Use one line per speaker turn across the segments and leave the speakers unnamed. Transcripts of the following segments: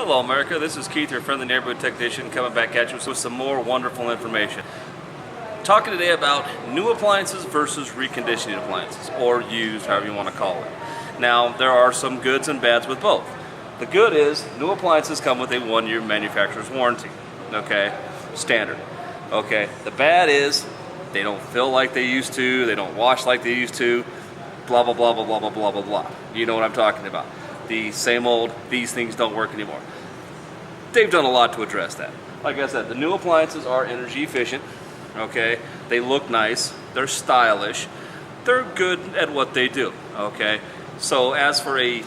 Hello America, this is Keith, your friendly neighborhood technician, coming back at you with some more wonderful information. Talking today about new appliances versus reconditioning appliances, or used, however you want to call it. Now, there are some goods and bads with both. The good is, new appliances come with a 1-year manufacturer's warranty, okay? Standard, okay? The bad is, they don't feel like they used to, they don't wash like they used to, blah, blah, blah, blah, blah, blah, blah, blah, blah. You know what I'm talking about. The same old, these things don't work anymore. They've done a lot to address that. Like I said, the new appliances are energy efficient, okay? They look nice, they're stylish, they're good at what they do, okay? So as for a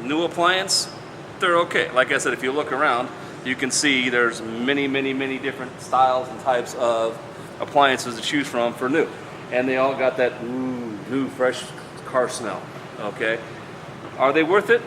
new appliance, they're okay. Like I said, if you look around, you can see there's many, many, many different styles and types of appliances to choose from for new. And they all got that new, fresh car smell, okay? Are they worth it?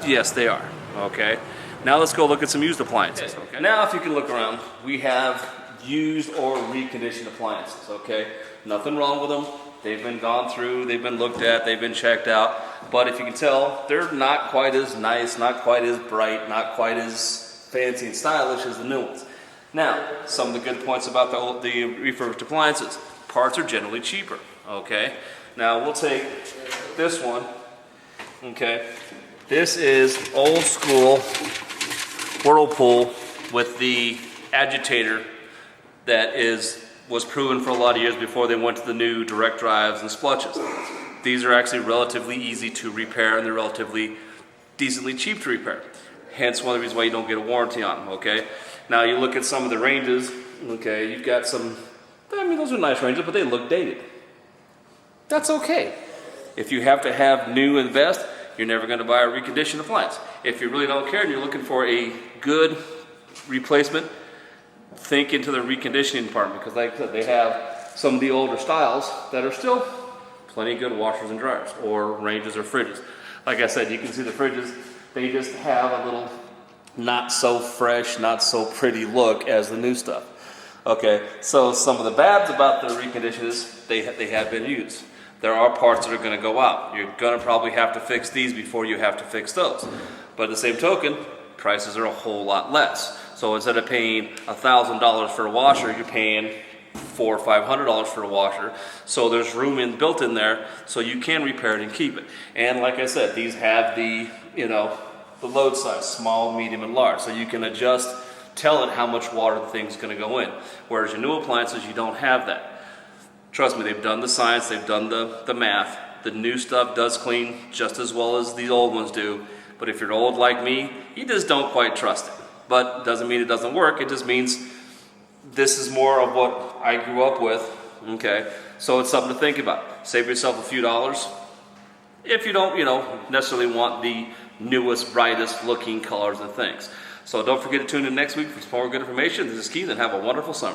Yes, they are, okay? Now let's go look at some used appliances, okay? Now if you can look around, we have used or reconditioned appliances, okay? Nothing wrong with them. They've been gone through, they've been looked at, they've been checked out. But if you can tell, they're not quite as nice, not quite as bright, not quite as fancy and stylish as the new ones. Now, some of the good points about the refurbished appliances. Parts are generally cheaper, okay? Now we'll take this one, okay? This is old school Whirlpool with the agitator that was proven for a lot of years before they went to the new direct drives and splutches. These are actually relatively easy to repair, and they're relatively decently cheap to repair. Hence one of the reasons why you don't get a warranty on them, okay? Now you look at some of the ranges, okay, you've got some, I mean, those are nice ranges, but they look dated. That's okay. If you have to have new and best, you're never going to buy a reconditioned appliance. If you really don't care and you're looking for a good replacement, think into the reconditioning department, because like I said, they have some of the older styles that are still plenty good washers and dryers, or ranges or fridges. Like I said, you can see the fridges, they just have a little not so fresh, not so pretty look as the new stuff. Okay, so some of the bads about the reconditioned is they have been used. There are parts that are going to go out. You're going to probably have to fix these before you have to fix those. But at the same token, prices are a whole lot less. So instead of paying $1,000 for a washer, you're paying $400 or $500 for a washer. So there's room built in there, so you can repair it and keep it. And like I said, these have the load size, small, medium, and large. So you can adjust, tell it how much water the thing's going to go in. Whereas your new appliances, you don't have that. Trust me, they've done the science, they've done the math. The new stuff does clean just as well as the old ones do. But if you're old like me, you just don't quite trust it. But doesn't mean it doesn't work, it just means this is more of what I grew up with, okay? So it's something to think about. Save yourself a few dollars. If you don't, necessarily want the newest, brightest looking colors and things. So don't forget to tune in next week for some more good information. This is Keith, and have a wonderful summer.